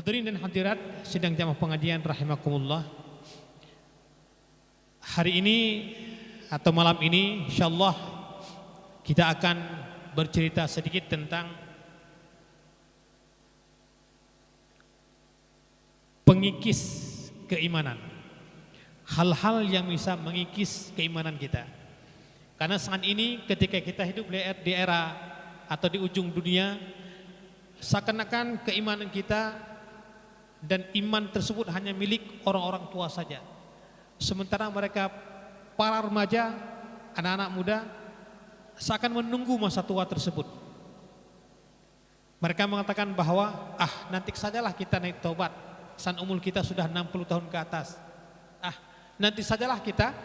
Hadirin dan hadirat sidang jamaah pengajian rahimakumullah. Hari ini atau malam ini insyaallah kita akan bercerita sedikit tentang pengikis keimanan. Hal-hal yang bisa mengikis keimanan kita. Karena saat ini ketika kita hidup di era atau di ujung dunia, seakan-akan keimanan kita dan iman tersebut hanya milik orang-orang tua saja. Sementara mereka para remaja, anak-anak muda seakan menunggu masa tua tersebut. Mereka mengatakan bahwa nanti sajalah kita naik taubat saat umur kita sudah 60 tahun ke atas. Nanti sajalah kita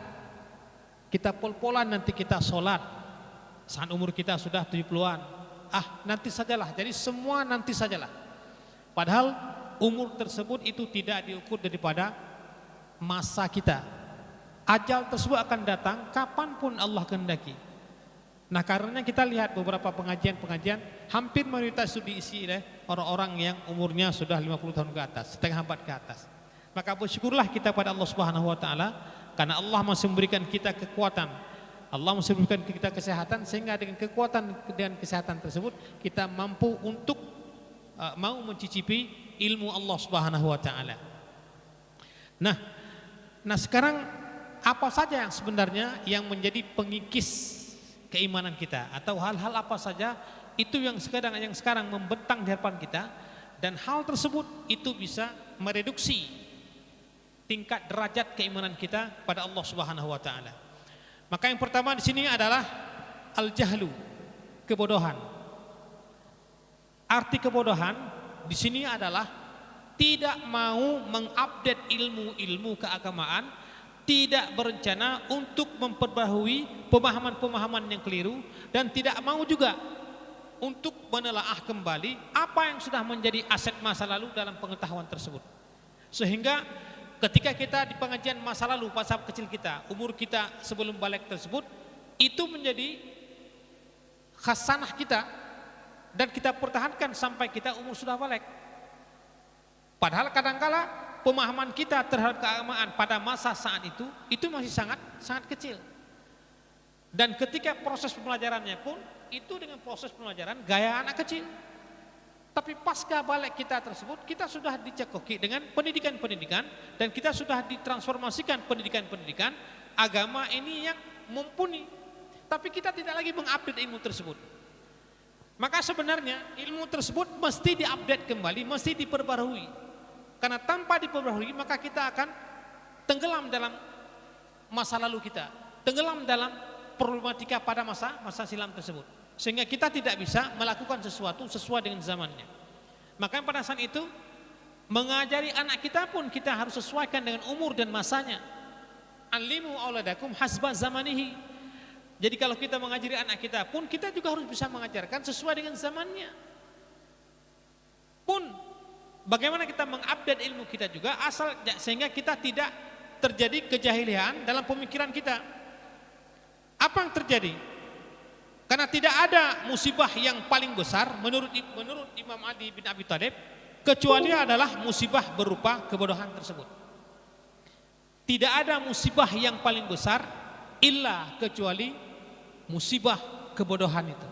pol-polan, nanti kita sholat saat umur kita sudah 70-an. Nanti sajalah. Jadi semua nanti sajalah. Padahal umur tersebut itu tidak diukur daripada masa kita. Ajal tersebut akan datang kapanpun Allah kehendaki. Nah, karena kita lihat beberapa pengajian hampir mayoritas itu diisi oleh orang-orang yang umurnya sudah 50 tahun ke atas, setengah abad ke atas. Maka bersyukurlah kita pada Allah Subhanahu wa taala karena Allah masih memberikan kita kekuatan. Allah masih memberikan kita kesehatan sehingga dengan kekuatan dan kesehatan tersebut kita mampu untuk mau mencicipi ilmu Allah Subhanahu wa taala. Nah sekarang apa saja yang sebenarnya yang menjadi pengikis keimanan kita, atau hal-hal apa saja itu yang sekarang membentang di hadapan kita, dan hal tersebut itu bisa mereduksi tingkat derajat keimanan kita pada Allah Subhanahu wa taala. Maka yang pertama di sini adalah al-jahlu, kebodohan. Arti kebodohan di sini adalah tidak mau mengupdate ilmu-ilmu keagamaan, tidak berencana untuk memperbaharui pemahaman-pemahaman yang keliru, dan tidak mau juga untuk menelaah kembali apa yang sudah menjadi aset masa lalu dalam pengetahuan tersebut. Sehingga ketika kita di pengajian masa lalu, masa kecil kita, umur kita sebelum balik tersebut, itu menjadi khasanah kita dan kita pertahankan sampai kita umur sudah balik. Padahal kadangkala pemahaman kita terhadap keagamaan pada masa saat itu masih sangat kecil. Dan ketika proses pembelajarannya pun itu dengan proses pembelajaran gaya anak kecil. Tapi pasca balik kita tersebut, kita sudah dicekoki dengan pendidikan-pendidikan, dan kita sudah ditransformasikan pendidikan-pendidikan agama ini yang mumpuni. Tapi kita tidak lagi mengupdate ilmu tersebut. Maka sebenarnya ilmu tersebut mesti diupdate kembali, mesti diperbarui. Karena tanpa diperbarui maka kita akan tenggelam dalam masa lalu kita, tenggelam dalam problematika pada masa silam tersebut, sehingga kita tidak bisa melakukan sesuatu sesuai dengan zamannya. Maka pada saat itu mengajari anak kita pun kita harus sesuaikan dengan umur dan masanya. Alimu auladakum hasba zamanihi. Jadi kalau kita mengajari anak kita pun kita juga harus bisa mengajarkan sesuai dengan zamannya. Pun bagaimana kita mengupdate ilmu kita juga sehingga kita tidak terjadi kejahilian dalam pemikiran kita. Apa yang terjadi? Karena tidak ada musibah yang paling besar menurut Imam Ali bin Abi Thalib kecuali adalah musibah berupa kebodohan tersebut. Tidak ada musibah yang paling besar illa kecuali musibah kebodohan itu.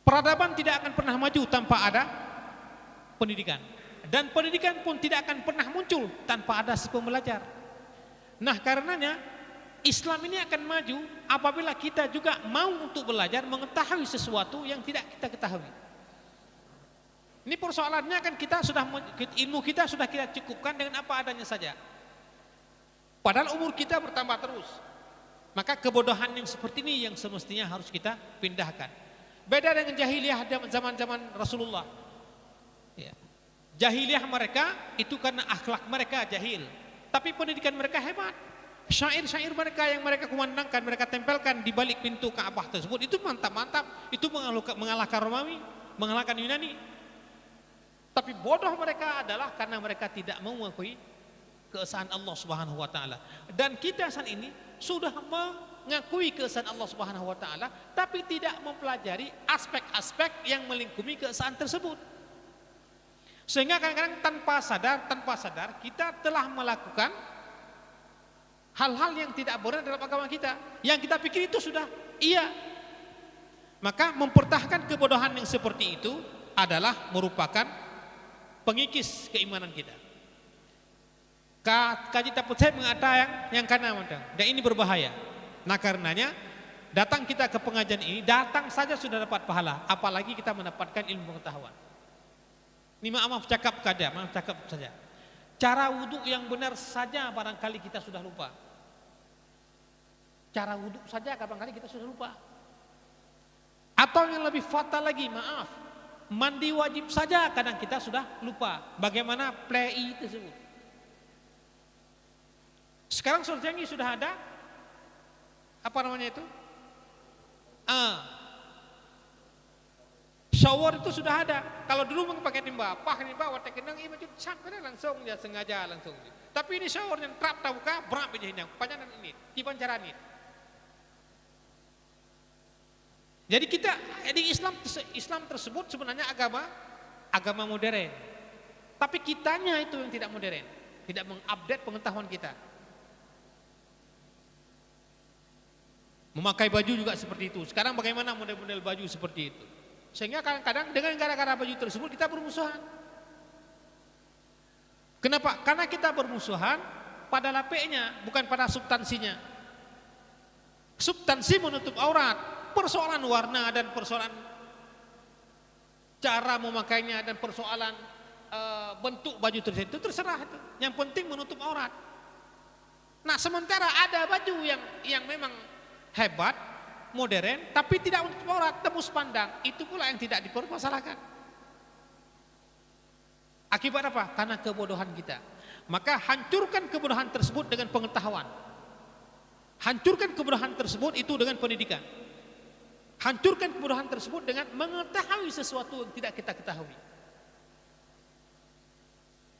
Peradaban tidak akan pernah maju tanpa ada pendidikan, dan pendidikan pun tidak akan pernah muncul tanpa ada si pembelajar. Nah, karenanya Islam ini akan maju apabila kita juga mau untuk belajar mengetahui sesuatu yang tidak kita ketahui. Ini persoalannya kan ilmu kita sudah kita cukupkan dengan apa adanya saja. Padahal umur kita bertambah terus. Maka kebodohan yang seperti ini yang semestinya harus kita pindahkan. Beda dengan jahiliyah zaman-zaman Rasulullah. Ya. Jahiliyah mereka itu karena akhlak mereka jahil, tapi pendidikan mereka hebat. Syair-syair mereka yang mereka kumandangkan, mereka tempelkan di balik pintu Ka'bah tersebut, itu mantap-mantap, itu mengalahkan Romawi, mengalahkan Yunani. Tapi bodoh mereka adalah karena mereka tidak mau mengakui keesaan Allah Subhanahu wa taala. Dan kita saat ini sudah mengakui keesaan Allah Subhanahu wa taala, tapi tidak mempelajari aspek-aspek yang melingkupi keesaan tersebut. Sehingga kadang-kadang tanpa sadar kita telah melakukan hal-hal yang tidak benar dalam agama kita. Yang kita pikir itu sudah iya. Maka mempertahankan kebodohan yang seperti itu adalah merupakan pengikis keimanan kita. Kaji saya mengatakan yang karena dan ini berbahaya. Nah karenanya datang kita ke pengajian ini, datang saja sudah dapat pahala, apalagi kita mendapatkan ilmu pengetahuan. Ini maaf cakap saja. Cara wudhu yang benar saja barangkali kita sudah lupa. Cara wudhu saja barangkali kita sudah lupa. Atau yang lebih fatal lagi, maaf, mandi wajib saja kadang kita sudah lupa. Bagaimana play tersebut? Sekarang canggih sudah ada apa namanya itu? Shower itu sudah ada. Kalau dulu pakai timba, watak kenang itu sampai langsung dia sengaja langsung. Tapi ini shower yang trap tabuka berapa ini panjangan ini, dipancaran ini. Jadi Islam tersebut sebenarnya agama modern. Tapi kitanya itu yang tidak modern, tidak mengupdate pengetahuan kita. Memakai baju juga seperti itu. Sekarang bagaimana model-model baju seperti itu? Sehingga kadang-kadang dengan gara-gara baju tersebut kita bermusuhan. Kenapa? Karena kita bermusuhan pada lapeknya, bukan pada substansinya. Substansi menutup aurat. Persoalan warna dan persoalan cara memakainya dan persoalan bentuk baju tersebut itu terserah itu. Yang penting menutup aurat. Nah, sementara ada baju yang memang hebat, modern, tapi tidak menutup aurat, tembus pandang. Itu pula yang tidak dipermasalahkan. Akibat apa? Karena kebodohan kita. Maka hancurkan kebodohan tersebut dengan pengetahuan. Hancurkan kebodohan tersebut itu dengan pendidikan. Hancurkan kebodohan tersebut dengan mengetahui sesuatu yang tidak kita ketahui.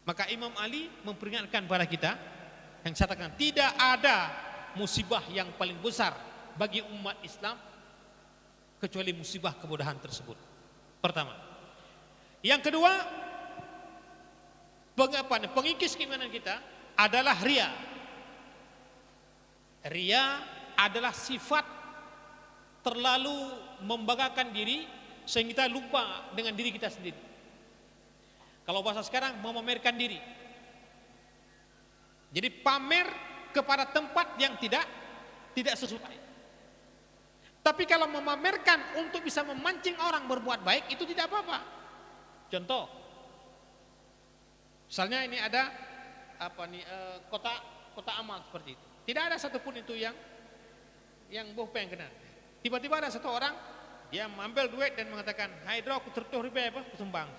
Maka Imam Ali memperingatkan kepada kita yang saya katakan tidak ada musibah yang paling besar bagi umat Islam kecuali musibah kebodohan tersebut. Pertama. Yang kedua, pengikis keimanan kita adalah ria. Ria adalah sifat terlalu membanggakan diri sehingga kita lupa dengan diri kita sendiri. Kalau bahasa sekarang memamerkan diri. Jadi pamer kepada tempat yang tidak sesuai. Tapi kalau memamerkan untuk bisa memancing orang berbuat baik itu tidak apa-apa. Contoh, misalnya ini ada kota amal seperti itu. Tidak ada satupun itu yang boh pengen kenal. Tiba-tiba ada satu orang dia mengambil duit dan mengatakan, "Hai bro, aku tertuh riba apa? Kusumbang."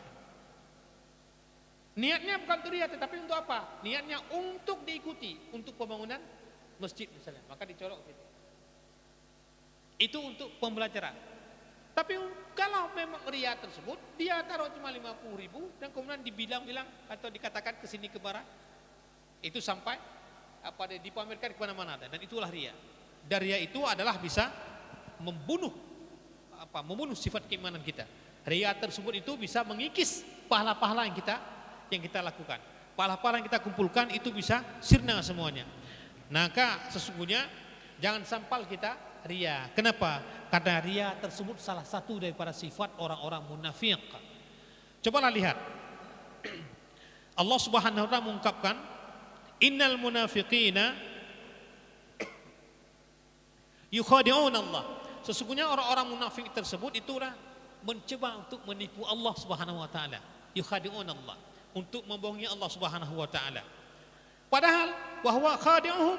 Niatnya bukan untuk dia, tetapi untuk apa? Niatnya untuk diikuti, untuk pembangunan masjid misalnya. Maka dicolok gitu. Itu untuk pembelajaran. Tapi kalau memang ria tersebut, dia taruh cuma 50.000 dan kemudian dibilang-bilang atau dikatakan ke sini ke barat, itu sampai dipamerkan kemana-mana dan itulah ria. Dan ria itu adalah bisa membunuh sifat keimanan kita. Ria tersebut itu bisa mengikis pahala-pahala yang kita lakukan. Pahala-pahala yang kita kumpulkan itu bisa sirna semuanya. Maka sesungguhnya jangan sampai kita ria. Kenapa? Karena ria tersebut salah satu daripada sifat orang-orang munafik. Cobalah lihat. Allah Subhanahu wa taala mengungkapkan, "Innal munafiqina yukhadi'un Allah." Sesungguhnya orang-orang munafik tersebut itulah mencoba untuk menipu Allah Subhanahu wa taala. Yukhadi'un Allah, untuk membohongi Allah Subhanahu wa taala. Padahal wahwa khadi'uhum,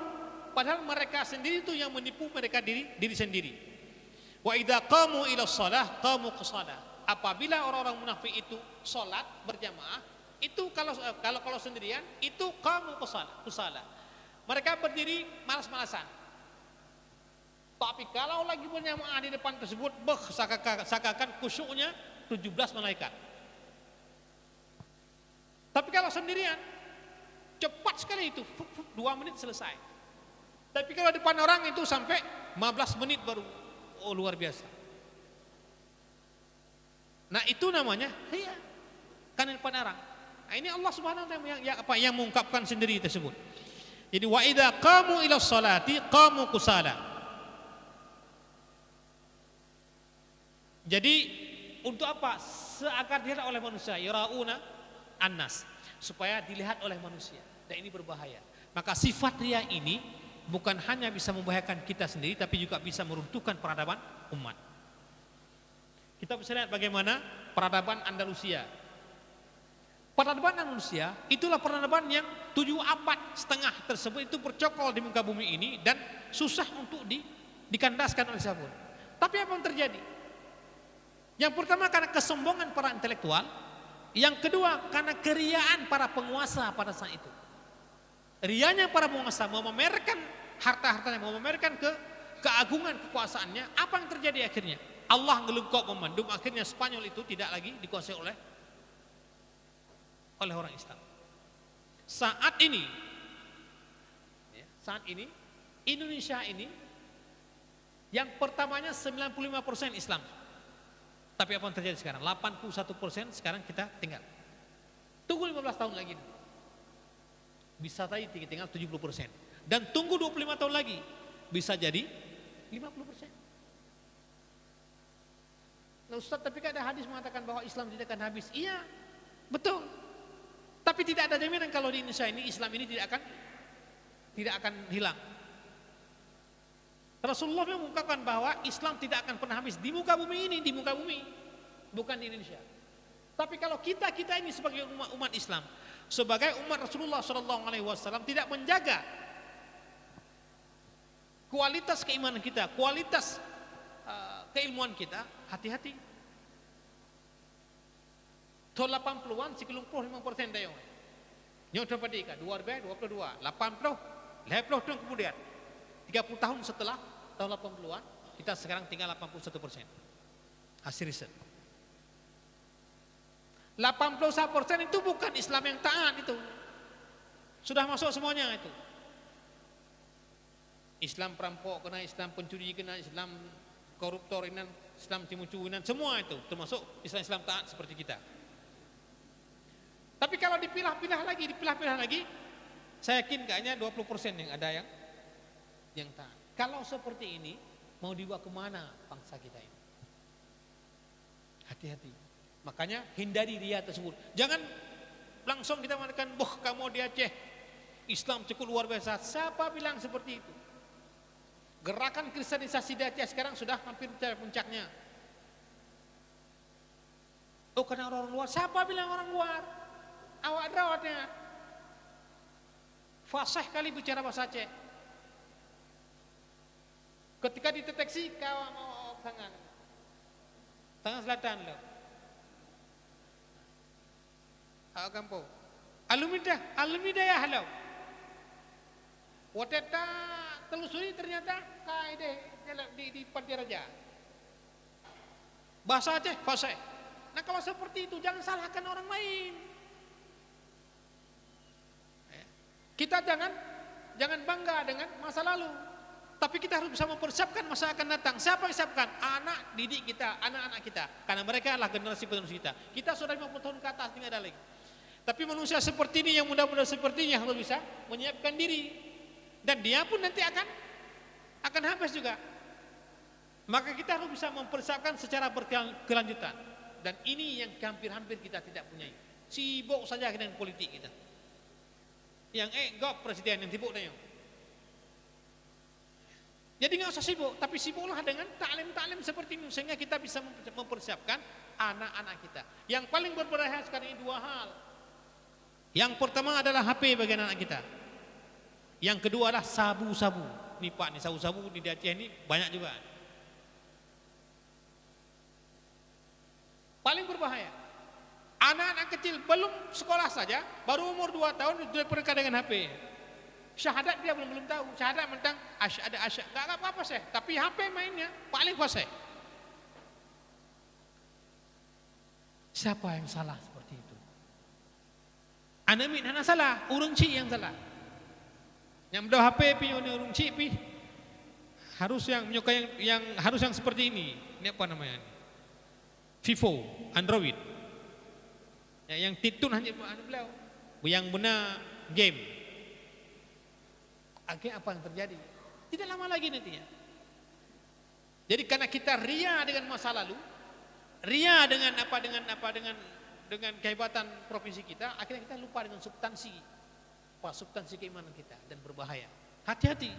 padahal mereka sendiri itu yang menipu mereka diri sendiri. Wa idza qamu ila shalah qamu qusala. Apabila orang-orang munafik itu salat berjamaah, itu kalau sendirian itu qamu qusala. Mereka berdiri malas-malasan. Tapi kalau lagi berjamaah di depan tersebut, sakakan khusyuknya 17 malaikat. Tapi kalau sendirian, cepat sekali itu, 2 menit selesai. Tapi kalau depan orang itu sampai 15 menit baru, luar biasa. Nah itu namanya ria, karena depan orang. Nah, ini Allah Subhanahu wa taala yang mengungkapkan sendiri tersebut. Jadi wa idza qamu ila sholati qamu kusala. Jadi untuk apa? Seagar dilihat oleh manusia, yarauna annas, supaya dilihat oleh manusia. Dan ini berbahaya. Maka sifat riya ini bukan hanya bisa membahayakan kita sendiri, tapi juga bisa meruntuhkan peradaban umat. Kita bisa lihat bagaimana peradaban Andalusia. Peradaban Andalusia itulah peradaban yang 7,5 abad tersebut itu bercokol di muka bumi ini dan susah untuk dikandaskan oleh siapapun. Tapi apa yang terjadi? Yang pertama karena kesombongan para intelektual, yang kedua karena keriaan para penguasa pada saat itu. Rianya para penguasa mau memamerkan harta-hartanya, mau memamerkan keagungan kekuasaannya. Apa yang terjadi akhirnya? Allah ngelungkop memandum, akhirnya Spanyol itu tidak lagi dikuasai oleh orang Islam. Saat ini Indonesia ini yang pertamanya 95% Islam. Tapi apa yang terjadi sekarang? 81% sekarang kita tinggal. Tunggu 15 tahun lagi. Bisa tadi tinggal 70%. Dan tunggu 25 tahun lagi bisa jadi 50%. Nah Ustaz, tapi kan ada hadis mengatakan bahwa Islam tidak akan habis. Iya, betul. Tapi tidak ada jaminan kalau di Indonesia ini Islam ini tidak akan hilang. Rasulullah mengungkapkan bahwa Islam tidak akan pernah habis di muka bumi ini, bukan di Indonesia. Tapi kalau kita ini sebagai umat Islam, sebagai umat Rasulullah SAW tidak menjaga kualitas keimanan kita, kualitas keilmuan kita, hati-hati. Tahun 80-an sekitar 55% dayo. Nyo dapat dika 22, 80, 50 tahun kemudian. 30 tahun setelah tahun 80-an, kita sekarang tinggal 81%. Hasil riset. 81% itu bukan Islam yang taat itu. Sudah masuk semuanya itu. Islam perampok kena, Islam pencuri kena, Islam koruptor Islam cimucuinan, semua itu termasuk Islam taat seperti kita. Tapi kalau dipilah-pilah lagi, saya yakin kayaknya 20% yang ada yang taat. Kalau seperti ini, mau dibawa kemana bangsa kita ini? Hati-hati. Makanya hindari riya tersebut. Jangan langsung kita mengatakan, boh kamu di Aceh, Islam cukup luar biasa. Siapa bilang seperti itu? Gerakan kristenisasi di Aceh sekarang sudah hampir mencapai puncaknya. Oh karena orang luar, siapa bilang orang luar? Awak rawatnya fasih kali bicara bahasa Aceh. Ketika dideteksi kau mau tangan selatan lo. Awak kampung. Alumida ya halau. Wateta telusuri ternyata kaide di Pantai Raja. Bahasa Aceh fasih. Nah kalau seperti itu jangan salahkan orang lain. Kita jangan bangga dengan masa lalu, tapi kita harus bisa mempersiapkan masa akan datang. Siapa yang siapkan? Anak didik kita, anak-anak kita, karena mereka adalah generasi penerus kita. Kita sudah 50 tahun ke atas, tidak ada lagi. Tapi manusia seperti ini, yang muda-muda seperti ini harus bisa menyiapkan diri, dan dia pun nanti akan habis juga. Maka kita harus bisa mempersiapkan secara berkelanjutan, dan ini yang hampir-hampir kita tidak punya. Sibuk saja dengan politik kita. Yang gop presiden yang sibuk dengan. Jadi nggak usah sibuk, tapi sibuklah dengan taklim-taklim seperti ini sehingga kita bisa mempersiapkan anak-anak kita. Yang paling berbahaya sekarang ini dua hal. Yang pertama adalah HP bagi anak kita. Yang kedua adalah sabu-sabu. Nih Pak, nih sabu-sabu di Aceh ini banyak juga. Paling berbahaya. Anak-anak kecil belum sekolah saja, baru umur 2 tahun sudah pereka dengan HP. Syahadat dia belum tahu. Syahadat tentang asyhadu enggak apa-apa sih, tapi HP mainnya paling fasih. Siapa yang salah seperti itu? Anak salah, urung cik yang salah. Yang berdoa HP pi urung cik pi harus yang menyukai yang harus yang seperti ini. Ini apa namanya? Vivo, Android. Ya, yang titun hanya beliau, yang benar game. Akhirnya apa yang terjadi? Tidak lama lagi nantinya. Jadi karena kita ria dengan masa lalu, ria dengan dengan kehebatan provinsi kita, akhirnya kita lupa dengan substansi keimanan kita dan berbahaya. Hati-hati.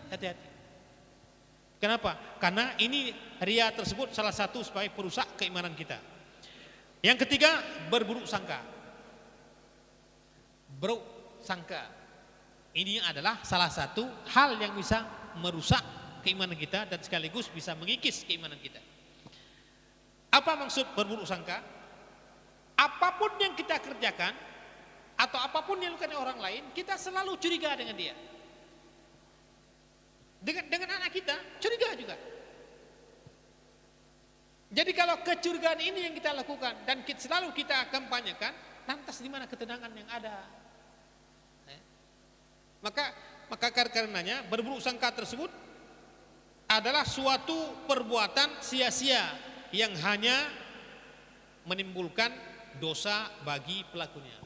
Kenapa? Karena ini ria tersebut salah satu sebagai perusak keimanan kita. Yang ketiga, berburuk sangka. Buruk sangka. Ini adalah salah satu hal yang bisa merusak keimanan kita dan sekaligus bisa mengikis keimanan kita. Apa maksud berburuk sangka? Apapun yang kita kerjakan atau apapun yang dilakukan orang lain, kita selalu curiga dengan dia. Dengan anak kita curiga juga. Jadi kalau kecurigaan ini yang kita lakukan dan selalu kita kampanyekan, lantas di mana ketenangan yang ada? Maka karenanya berburuk sangka tersebut adalah suatu perbuatan sia-sia yang hanya menimbulkan dosa bagi pelakunya.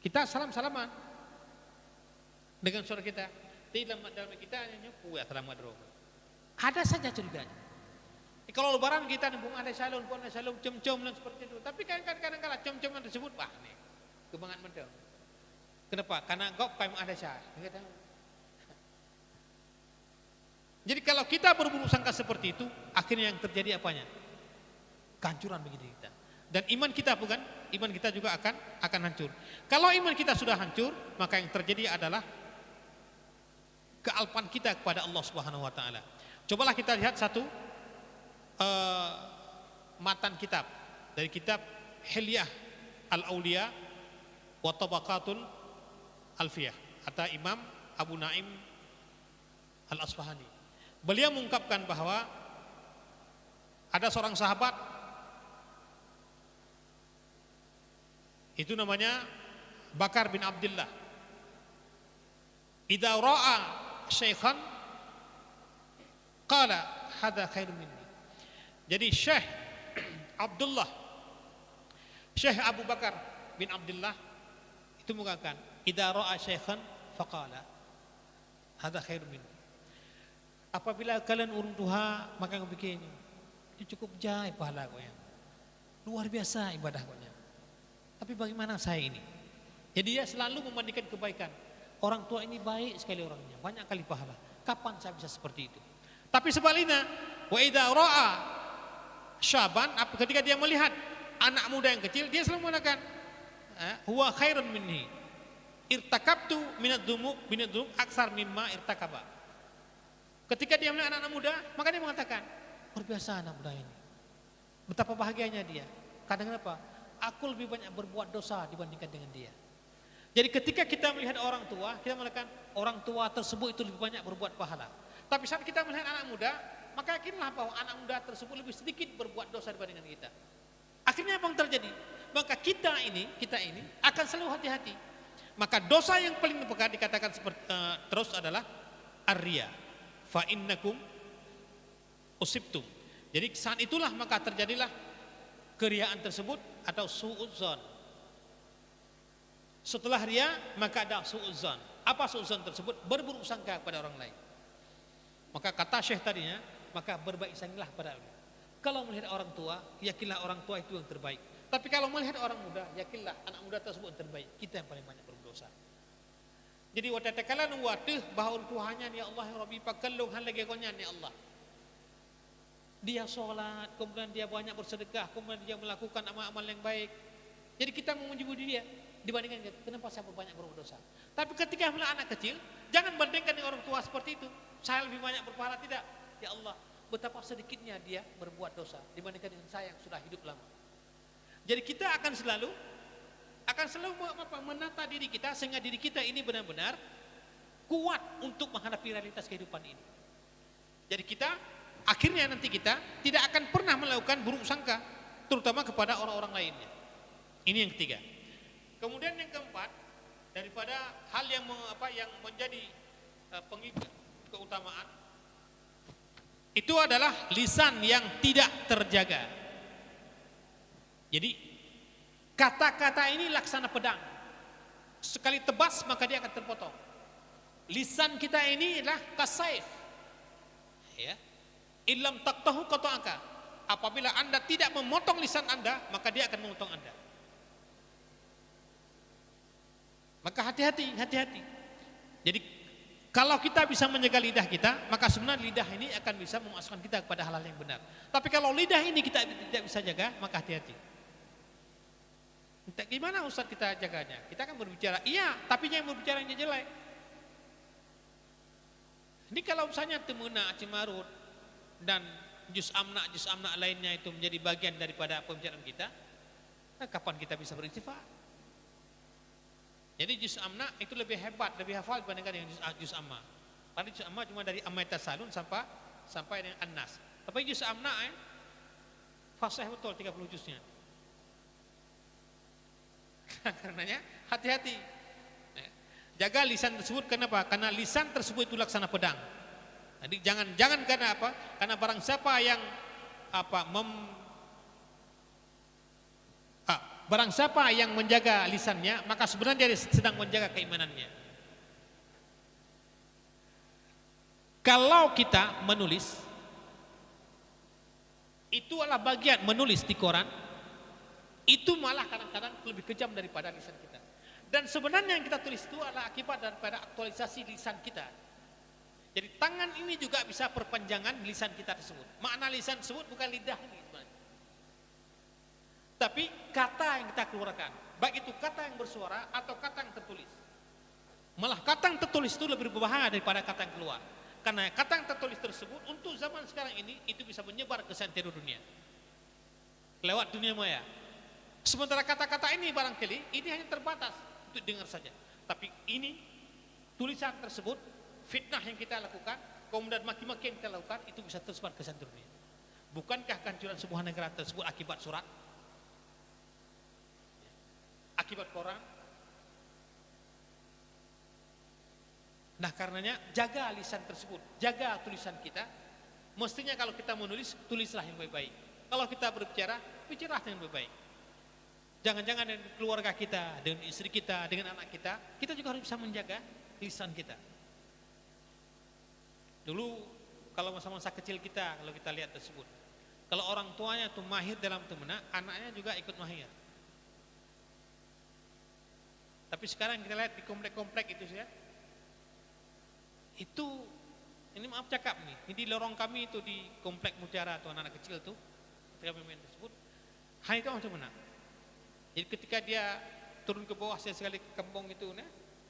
Kita salam-salaman dengan saudara kita, dalam kita hanya assalamualaikum. Ada saja curiganya. Kalau lebaran kita nembung ada shalom, com-com dan seperti itu. Tapi kadang-kadang com-coman tersebut, wah nih, kebangan mentel. Kenapa? Karena kau paling ada syah. Jadi kalau kita berburuk sangka seperti itu, akhirnya yang terjadi apanya? Kehancuran bagi diri kita. Dan iman kita juga akan hancur. Kalau iman kita sudah hancur, maka yang terjadi adalah kealpan kita kepada Allah Subhanahu wa taala. Cobalah kita lihat satu matan kitab dari kitab Hilyah Al-Auliya wa Tabaqatul Alfiyah atau Imam Abu Naim Al-Asfahani. Beliau mengungkapkan bahwa ada seorang sahabat, itu namanya Bakar bin Abdullah. Idza ra'a syaikhan qala hadza khairun minni. Jadi Syekh Abu Bakar bin Abdullah itu mengatakan, idza ra'a syaikhan faqala hadza khairun minni. Apabila kalian urung tua, maka kau bikin itu cukup jai pahala kau ya. Luar biasa ibadah kau nya. Tapi bagaimana saya ini? Jadi dia selalu membandingkan kebaikan. Orang tua ini baik sekali orangnya, banyak kali pahala. Kapan saya bisa seperti itu? Tapi sebaliknya, wa idza ra'a syaban, ketika dia melihat anak muda yang kecil, dia selalu mengatakan, huwa khairun minni. Irtakabtu minad dzunub aksar mimma irtakaba. Ketika dia melihat anak muda, maka dia mengatakan, luar biasa anak muda ini. Betapa bahagianya dia. Karena kenapa? Aku lebih banyak berbuat dosa dibandingkan dengan dia. Jadi ketika kita melihat orang tua, kita mengatakan orang tua tersebut itu lebih banyak berbuat pahala. Tapi saat kita melihat anak muda, maka yakinlah bahwa anak muda tersebut lebih sedikit berbuat dosa dibandingkan kita. Akhirnya apa yang terjadi? Maka kita ini akan selalu hati-hati. Maka dosa yang paling pekat dikatakan seperti terus adalah ar-riya. Fa innakum usibtum. Jadi saat itulah maka terjadilah keriaan tersebut atau suudzon. Setelah ria maka ada suudzon. Apa suudzon tersebut? Berburuk sangka kepada orang lain. Maka kata Syekh tadinya, maka berbaik sangkalah pada Allah. Kalau melihat orang tua, yakinlah orang tua itu yang terbaik. Tapi kalau melihat orang muda, yakinlah anak muda tersebut yang terbaik. Kita yang paling banyak berdosa. Jadi watatakalan wadih bahwa Tuhannya ya Allah ya Rabbi pakallung hal lagi konyan ya Allah. Dia sholat, kemudian dia banyak bersedekah, kemudian dia melakukan amal-amal yang baik. Jadi kita memuji-puji dia dibandingkan kenapa saya banyak berdosa. Tapi ketika melihat anak kecil, jangan bandingkan dengan orang tua seperti itu. Saya lebih banyak berpahala, tidak. Ya Allah, betapa sedikitnya dia berbuat dosa dibandingkan dengan saya yang sudah hidup lama. Jadi kita akan selalu menata diri kita sehingga diri kita ini benar-benar kuat untuk menghadapi realitas kehidupan ini. Jadi akhirnya nanti kita tidak akan pernah melakukan buruk sangka, terutama kepada orang-orang lainnya. Ini yang ketiga. Kemudian yang keempat, daripada hal yang menjadi pengikut keutamaan, itu adalah lisan yang tidak terjaga. Jadi Kata-kata ini laksana pedang. Sekali tebas maka dia akan terpotong. Lisan kita ini adalah kasaif. Ya. Illam taqtahu qata'aka. Apabila Anda tidak memotong lisan Anda, maka dia akan memotong Anda. Maka hati-hati, hati-hati. Jadi kalau kita bisa menjaga lidah kita, maka sebenarnya lidah ini akan bisa memasukkan kita kepada hal-hal yang benar. Tapi kalau lidah ini kita tidak bisa jaga, maka hati-hati. Entah gimana Ustaz kita jaganya? Kita kan berbicara, iya, tapi yang berbicara yang jelek. Ini kalau misalnya temuna, cimarut, dan juz amna lainnya itu menjadi bagian daripada pembicaraan kita, nah kapan kita bisa beristighfar? Jadi juz amna itu lebih hebat, lebih hafal dibandingkan dengan juz amma. Karena juz amma cuma dari amma tasalun sampai dengan an-nas. Tapi juz amna fasih betul 30 juznya. Karenanya hati-hati. Jaga lisan tersebut, kenapa? Karena lisan tersebut itu laksana pedang. Jadi jangan karena apa? Karena barang siapa yang barang siapa yang menjaga lisannya, maka sebenarnya dia sedang menjaga keimanannya. Kalau kita menulis, itu adalah bagian menulis di koran, itu malah kadang-kadang lebih kejam daripada lisan kita. Dan sebenarnya yang kita tulis itu adalah akibat daripada aktualisasi lisan kita. Jadi tangan ini juga bisa perpanjangan lisan kita tersebut. Makna lisan tersebut bukan lidah ini sebenarnya, tapi kata yang kita keluarkan, baik itu kata yang bersuara atau kata yang tertulis. Malah kata yang tertulis itu lebih berbahaya daripada kata yang keluar. Karena kata yang tertulis tersebut untuk zaman sekarang ini itu bisa menyebar ke seantero dunia, lewat dunia maya. Sementara kata-kata ini barangkali ini hanya terbatas untuk dengar saja. Tapi ini tulisan tersebut, fitnah yang kita lakukan, kemudian maki-maki yang kita lakukan, itu bisa tersebar ke seantero dunia. Bukankah kehancuran sebuah negara tersebut akibat surat? Akibat koran? Nah karenanya jaga lisan tersebut, jaga tulisan kita. Mestinya kalau kita menulis, tulislah yang baik-baik. Kalau kita berbicara, bicaralah yang baik-baik. Jangan-jangan dengan keluarga kita, dengan istri kita, dengan anak kita juga harus bisa menjaga lisan kita. Dulu kalau masa-masa kecil kita, kalau kita lihat tersebut, kalau orang tuanya itu mahir dalam temena, anaknya juga ikut mahir. Tapi sekarang kita lihat di komplek-komplek itu ya, itu ini maaf cakap nih, ini di lorong kami itu di komplek Mutiara atau anak-anak kecil itu, ketika pemain tersebut, hanya itu orang temena. Jadi ketika dia turun ke bawah sekali ke kampung itu, nah,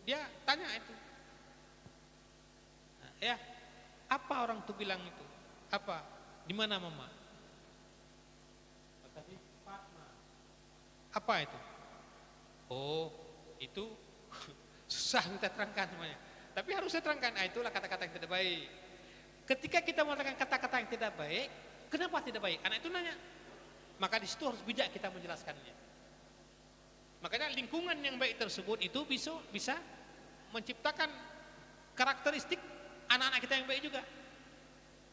dia tanya itu, nah, ya apa orang tuh bilang itu? Apa? Di mana mama? Tadi Fatma. Apa itu? Oh, itu susah kita terangkan semuanya. Tapi harus saya terangkan. Nah, itulah kata-kata yang tidak baik. Ketika kita mengatakan kata-kata yang tidak baik, kenapa tidak baik? Anak itu nanya. Maka di situ harus bijak kita menjelaskannya. Makanya lingkungan yang baik tersebut itu bisa menciptakan karakteristik anak-anak kita yang baik juga.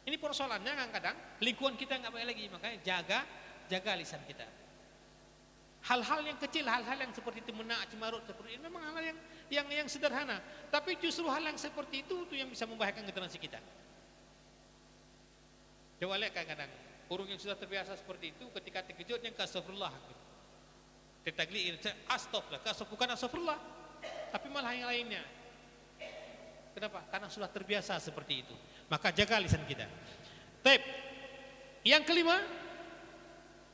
Ini persoalannya kadang-kadang lingkungan kita nggak baik lagi, makanya jaga lisan kita. Hal-hal yang kecil, hal-hal yang seperti itu menak, cimarut seperti ini memang hal yang sederhana. Tapi justru hal yang seperti itu yang bisa membahayakan generasi kita. Coba lihat kadang-kadang burung yang sudah terbiasa seperti itu ketika terkejut yang astagfirullah. Ditagli astagfirullah, bukan astagfirullah, tapi malah yang lainnya. Kenapa? Karena sudah terbiasa seperti itu. Maka jaga lisan kita. Tip. Yang kelima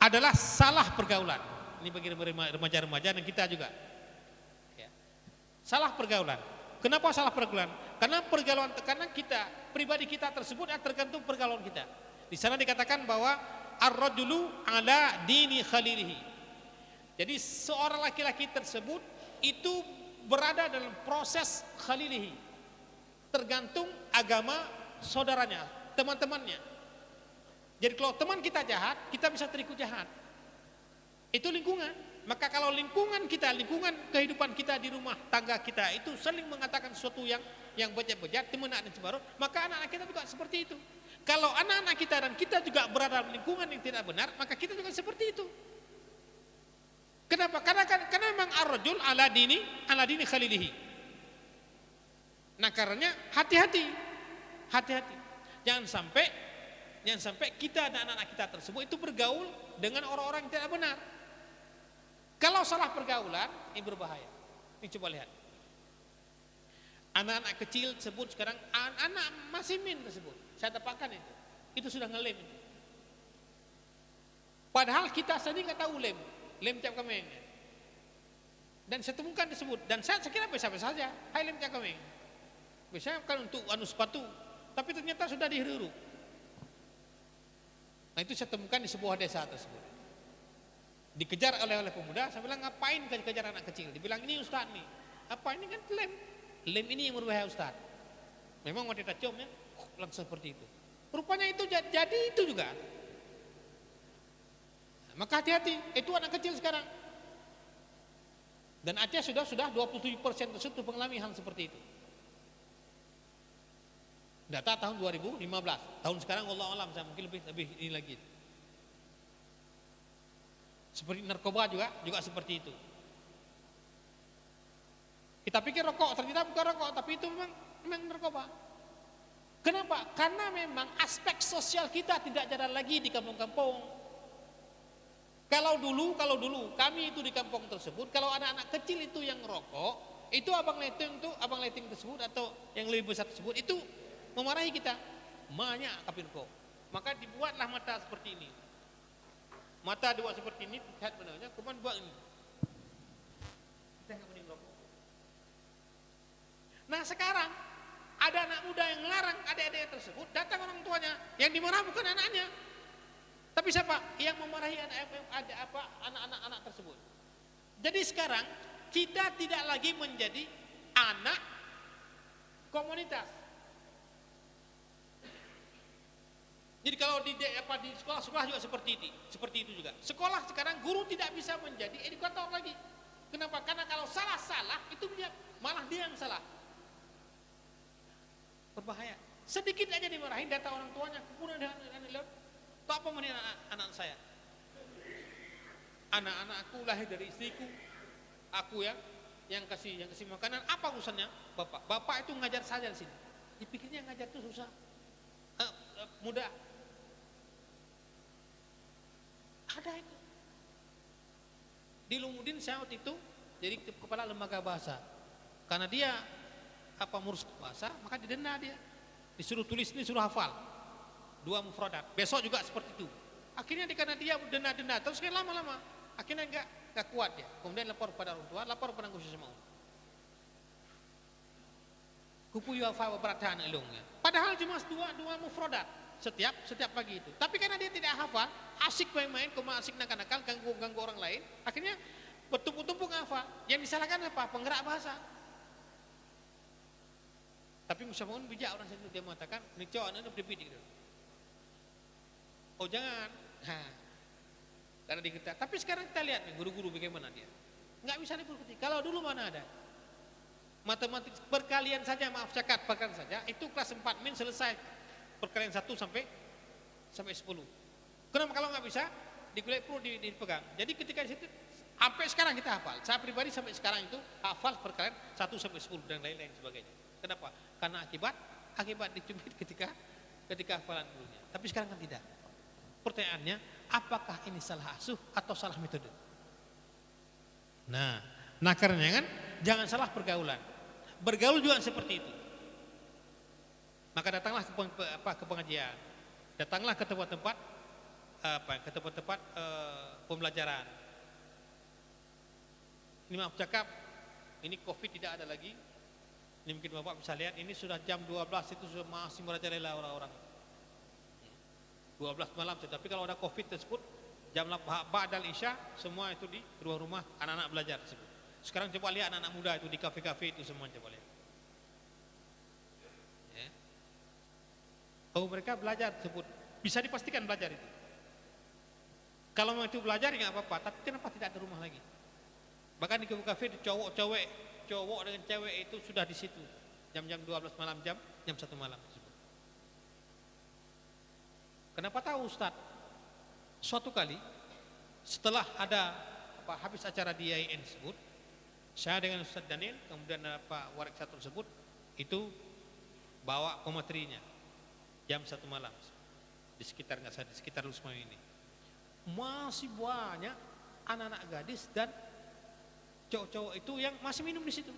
adalah salah pergaulan. Ini bagi remaja-remaja dan kita juga. Ya. Salah pergaulan. Kenapa salah pergaulan? Karena kita, pribadi kita tersebut tergantung pergaulan kita. Di sana dikatakan bahwa ar-rajulu ala dini khalilihi. Jadi seorang laki-laki tersebut itu berada dalam proses khalilihi. Tergantung agama saudaranya, teman-temannya. Jadi kalau teman kita jahat, kita bisa terikut jahat. Itu lingkungan. Maka kalau lingkungan kita, lingkungan kehidupan kita di rumah tangga kita itu saling mengatakan sesuatu yang bejat-bejat, temenan dan cemarut, maka anak-anak kita juga seperti itu. Kalau anak-anak kita dan kita juga berada dalam lingkungan yang tidak benar, maka kita juga seperti itu. Kenapa? Karena memang ar-rajul ala dini khalilihi. Nah, karenanya hati-hati. Jangan sampai kita dan anak-anak kita tersebut itu bergaul dengan orang-orang yang tidak benar. Kalau salah pergaulan, ini berbahaya. Ini coba lihat. Anak-anak kecil tersebut sekarang, anak masih tersebut, saya dapatkan itu sudah ngelem. Padahal kita sendiri nggak tahu lem cap kemeng. Dan saya temukan tersebut, dan saya kira biasa-biasa saja, hai lem cap kemeng. Biasanya kan untuk sepatu, tapi ternyata sudah dihirup. Nah, itu saya temukan di sebuah desa tersebut. Dikejar oleh pemuda, saya bilang ngapain kejar anak kecil? Dibilang ini Ustaz nih. Apa ini kan lem ini yang berbahaya Ustaz. Memang waktu kita cium ya, langsung seperti itu. Rupanya itu jadi itu juga. Nah, maka hati-hati, itu anak kecil sekarang. Dan Aceh sudah 27% tersebut mengalami hal seperti itu. Data tahun 2015. Tahun sekarang wallahu alam saya mungkin lebih ini lagi. Seperti narkoba juga seperti itu. Kita pikir rokok, ternyata bukan rokok, tapi itu memang narkoba. Kenapa? Karena memang aspek sosial kita tidak jalan lagi di kampung-kampung. Kalau dulu kami itu di kampung tersebut, kalau anak-anak kecil itu yang rokok, itu abang leting tersebut atau yang lebih besar tersebut itu memarahi kita. Banyak kapirko. Maka dibuatlah mata seperti ini. Mata dua seperti ini, lihat benarnya, kemudian buat ini. Kita nggak boleh merokok. Nah, sekarang ada anak muda yang melarang adik-adik tersebut, datang orang tuanya, yang dimarah bukan anaknya, tapi siapa? Yang memarahi anak-anak tersebut. Jadi sekarang kita tidak lagi menjadi anak komunitas. Jadi kalau di sekolah juga seperti itu juga. Sekolah sekarang guru tidak bisa menjadi edukator lagi. Kenapa? Karena kalau salah itu malah dia yang salah. Berbahaya. Sedikit aja dimarahin, data orang tuanya, kemudian tak apa menit anak saya. Anak-anakku lahir dari istriku, aku ya yang kasih makanan. Apa urusannya bapak? Bapak itu ngajar saja di sini. Dipikirnya ngajar itu susah, mudah. Ada itu. Di Lumudin saya waktu itu jadi kepala lembaga bahasa. Karena dia ngurus bahasa, maka didenda dia. Disuruh tulis ini, suruh hafal 2 mufradat. Besok juga seperti itu. Akhirnya karena dia denda terus kan lama-lama akhirnya enggak kuat dia. Kemudian lapor pada orang tua, lapor pada khusus mau. Kupuyu hafal berathan elongnya. Padahal cuma 2 mufradat setiap pagi itu. Tapi karena dia tidak hafal, asik main-main, asik nakal-nakal, ganggu orang lain, akhirnya bertumpuk-tumpuk hafal. Yang disalahkan apa? Penggerak bahasa. Tapi musamun bijak orang sini, dia mengatakan, "Nih cowok anak berbidik." Oh jangan. Karena diketahui. Tapi sekarang kita lihat nih guru-guru bagaimana dia. Nggak bisa diperkuti. Kalau dulu mana ada? Matematik perkalian saja, perkalian saja, itu kelas 4 min selesai. Perkalian 1 sampai 10. Kenapa kalau nggak bisa? Dikulik perlu dipegang. Jadi ketika di situ sampai sekarang kita hafal. Saya pribadi sampai sekarang itu hafal perkalian 1 sampai 10 dan lain-lain sebagainya. Kenapa? Karena akibat dicubit ketika hafalan dulunya. Tapi sekarang kan tidak. Pertanyaannya, apakah ini salah asuh atau salah metode? Nah karena kan jangan salah pergaulan. Bergaul juga seperti itu. Maka datanglah ke pengajian, datanglah ke tempat-tempat pembelajaran. Ini maaf cakap, ini COVID tidak ada lagi. Ini mungkin Bapak bisa lihat, ini sudah jam 12 itu sudah masih merajalela orang-orang. 12 malam, tapi kalau ada COVID tersebut jam ba'dal isya semua itu di rumah anak-anak belajar tersebut. Sekarang coba lihat anak-anak muda itu di kafe-kafe itu semua, coba lihat. Ya. Oh, mereka belajar tersebut bisa dipastikan belajar itu. Kalau mau itu belajar ya nggak apa-apa, tapi kenapa tidak ada rumah lagi? Bahkan di kafe itu cowok dengan cewek itu sudah di situ jam-jam 12 malam, jam 1 malam. Kenapa tahu Ustaz? Suatu kali setelah ada habis acara di IAIN tersebut, saya dengan Ustaz Daniel, kemudian Pak Warik satu tersebut, itu bawa pematerinya jam 1 malam di sekitar di sekitar Lusma ini. Masih banyak anak-anak gadis dan cowok-cowok itu yang masih minum di situ.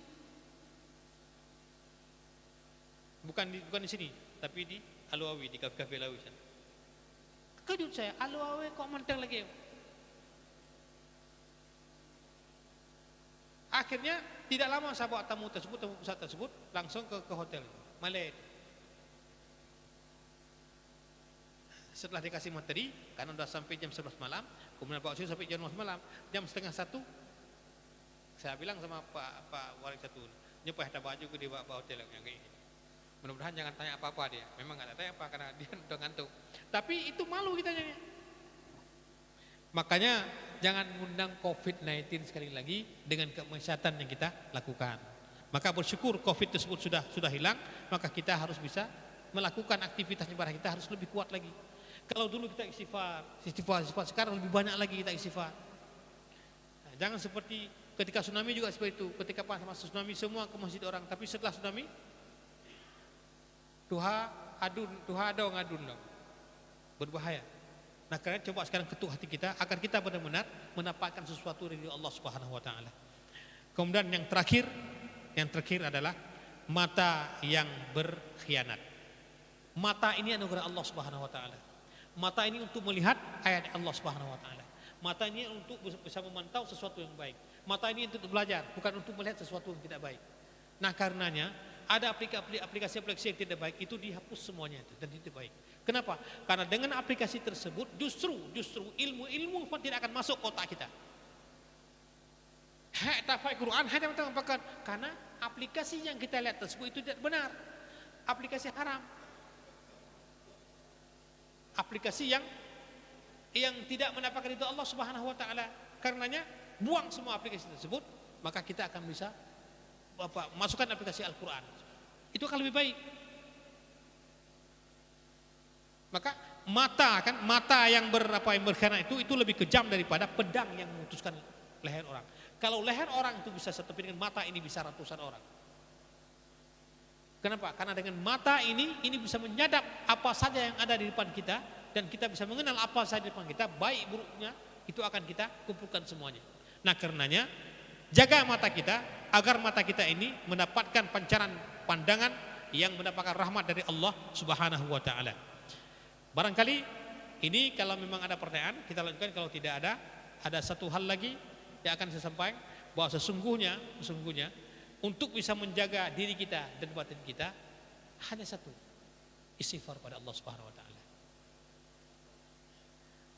Bukan di sini, tapi di Aluawi, di kafe Aluawi sana. Kejut saya, Aluawi kok menteng lagi. Akhirnya tidak lama saya bawa tamu pusat tersebut langsung ke hotel Malay. Setelah dikasih materi, karena sudah sampai jam 11 malam, kemudian bawa saya sampai jam 11 malam, jam setengah 1, saya bilang sama Pak Warik satu, nyepah ada baju ke di bawah hotel yang kayak ini. Mudah-mudahan jangan tanya apa-apa dia. Memang nggak ada tanya apa karena dia udah ngantuk. Tapi itu malu kita jadi. Makanya jangan mengundang COVID-19 sekali lagi dengan kemaksiatan yang kita lakukan. Maka bersyukur COVID tersebut sudah hilang, maka kita harus bisa melakukan aktivitas ibadah kita harus lebih kuat lagi. Kalau dulu kita istighfar, sekarang lebih banyak lagi kita istighfar. Nah, jangan seperti ketika tsunami juga seperti itu. Ketika pas masa tsunami semua ke masjid orang, tapi setelah tsunami Tuha adon dong. Berbahaya. Nah, karena coba sekarang ketuk hati kita agar kita benar-benar mendapatkan sesuatu dari Allah Subhanahu wa taala. Kemudian yang terakhir adalah mata yang berkhianat. Mata ini anugerah Allah Subhanahu wa taala. Mata ini untuk melihat ayat Allah Subhanahu wa taala. Mata ini untuk bisa memantau sesuatu yang baik. Mata ini untuk belajar, bukan untuk melihat sesuatu yang tidak baik. Nah, karenanya ada aplikasi-aplikasi yang tidak baik itu dihapus semuanya itu dan itu baik. Kenapa? Karena dengan aplikasi tersebut justru ilmu pun tidak akan masuk kotak kita. Tafsir Quran hanya mengatakan karena aplikasi yang kita lihat tersebut itu tidak benar. Aplikasi haram. Aplikasi yang tidak mendapatkan ridho Allah Subhanahu wa taala. Karenanya buang semua aplikasi tersebut, maka kita akan bisa masukkan aplikasi Al-Quran. Itu akan lebih baik. Maka mata yang berkhianat itu lebih kejam daripada pedang yang memutuskan leher orang. Kalau leher orang itu bisa satu, dengan mata ini bisa ratusan orang. Kenapa? Karena dengan mata ini bisa menyadap apa saja yang ada di depan kita dan kita bisa mengenal apa saja di depan kita, baik buruknya itu akan kita kumpulkan semuanya. Nah, karenanya jaga mata kita agar mata kita ini mendapatkan pandangan yang mendapatkan rahmat dari Allah Subhanahu wa taala. Barangkali ini kalau memang ada pertanyaan kita lanjutkan, kalau tidak ada satu hal lagi yang akan saya sampaikan bahwa sesungguhnya untuk bisa menjaga diri kita dan batin kita hanya satu, istighfar pada Allah Subhanahu wa taala.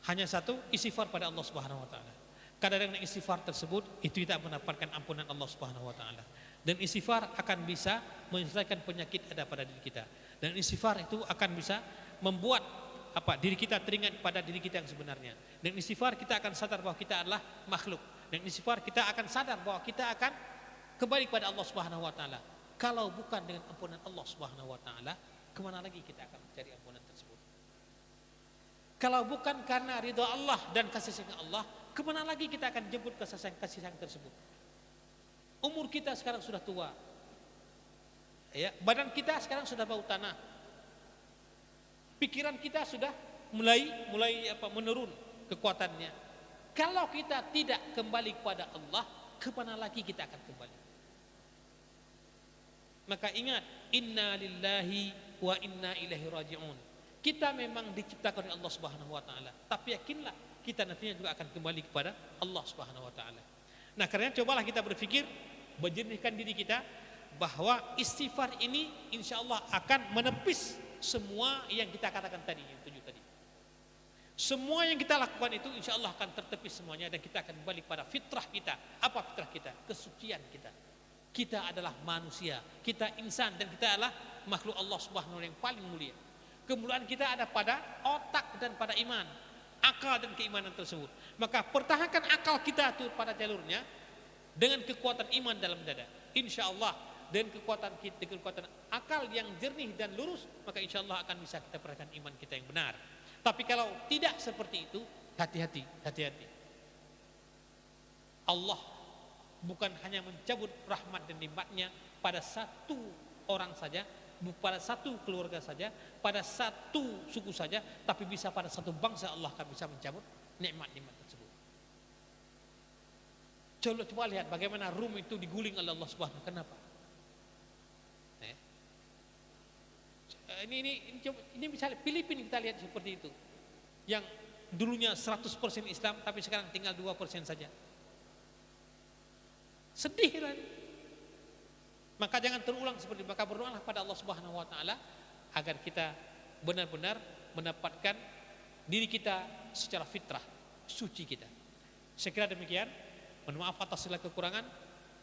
Hanya satu, istighfar pada Allah Subhanahu wa taala. Karena dengan istighfar tersebut itu kita mendapatkan ampunan Allah Subhanahu wa taala. Dan istighfar akan bisa menyelesaikan penyakit ada pada diri kita. Dan istighfar itu akan bisa membuat diri kita teringat pada diri kita yang sebenarnya. Dan istighfar kita akan sadar bahwa kita adalah makhluk. Dan istighfar kita akan sadar bahwa kita akan kembali kepada Allah Subhanahu wa taala. Kalau bukan dengan ampunan Allah Subhanahu wa taala, kemana lagi kita akan mencari ampunan tersebut? Kalau bukan karena ridha Allah dan kasih sayang Allah, kemana lagi kita akan jemput kasih sayang tersebut? Umur kita sekarang sudah tua, ya, badan kita sekarang sudah bau tanah, pikiran kita sudah mulai menurun kekuatannya. Kalau kita tidak kembali kepada Allah, kemana lagi kita akan kembali? Maka ingat, inna lillahi wa inna ilaihi raji'un. Kita memang diciptakan oleh Allah Subhanahu wa taala, tapi yakinlah kita nantinya juga akan kembali kepada Allah Subhanahu wa taala. Nah, karena cobalah kita berpikir, menjernihkan diri kita bahwa istighfar ini insyaallah akan menepis semua yang kita katakan tadi, yang tujuh tadi. Semua yang kita lakukan itu insyaallah akan tertepis semuanya dan kita akan kembali pada fitrah kita. Apa fitrah kita? Kesucian kita. Kita adalah manusia, kita insan, dan kita adalah makhluk Allah Subhanahu wa taala yang paling mulia. Kemuliaan kita ada pada otak dan pada iman, akal dan keimanan tersebut. Maka pertahankan akal kita itu pada jalurnya dengan kekuatan iman dalam dada. Insya Allah dengan kekuatan akal yang jernih dan lurus, maka insya Allah akan bisa kita pertahankan iman kita yang benar. Tapi kalau tidak seperti itu, hati-hati. Allah bukan hanya mencabut rahmat dan nikmatnya pada satu orang saja, pada satu keluarga saja, pada satu suku saja, tapi bisa pada satu bangsa Allah akan bisa mencabut nikmat-nikmat tersebut. Coba lihat bagaimana Rum itu diguling oleh Allah Subhanahu. Kenapa? Ini misalnya Filipina kita lihat seperti itu, yang dulunya 100% Islam tapi sekarang tinggal 2% saja. Sedih kan? Maka jangan terulang seperti itu. Maka berdoalah pada Allah Subhanahu wa taala agar kita benar-benar mendapatkan diri kita secara fitrah, suci kita. Saya kira demikian. Mohon maaf atas segala kekurangan,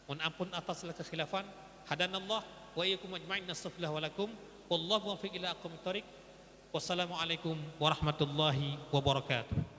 mohon ampun atas segala kekhilafan. Hadanallah wa iyyakum ajma'in, nastaghfirullah wa lakum. Wallahu muwaffiq ila aqwamit thoriq. Wassalamualaikum warahmatullahi wabarakatuh.